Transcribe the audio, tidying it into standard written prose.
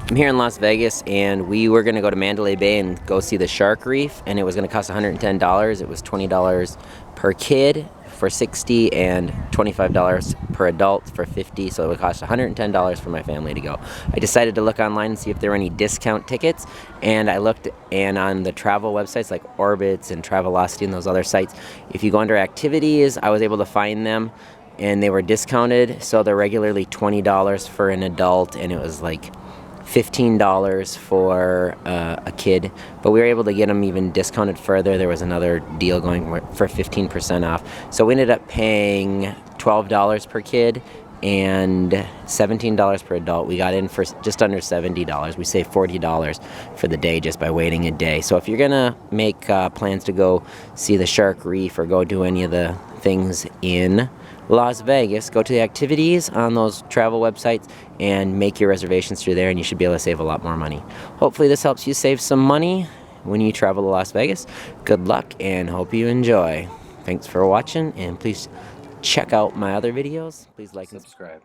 I'm here in Las Vegas, and we were going to go to Mandalay Bay and go see the shark reef, and it was going to cost $110. It was $20 per kid for 60 and $25 per adult for 50, so it would cost $110 for my family to go. I decided to look online and see if there were any discount tickets, and I looked, and on the travel websites like Orbitz and Travelocity and those other sites, if you go under activities, I was able to find them, and they were discounted, so they're regularly $20 for an adult, and it was like $15 for a kid, but we were able to get them even discounted further. There was another deal going for 15% off. So we ended up paying $12 per kid and $17 per adult. We got in for just under $70. We saved $40 for the day just by waiting a day. So if you're gonna make plans to go see the shark reef or go do any of the things in Las Vegas, go to the activities on those travel websites and make your reservations through there, and you should be able to save a lot more money. Hopefully this helps you save some money when you travel to Las Vegas. Good luck and hope you enjoy. Thanks for watching, and please check out my other videos. Please like and subscribe.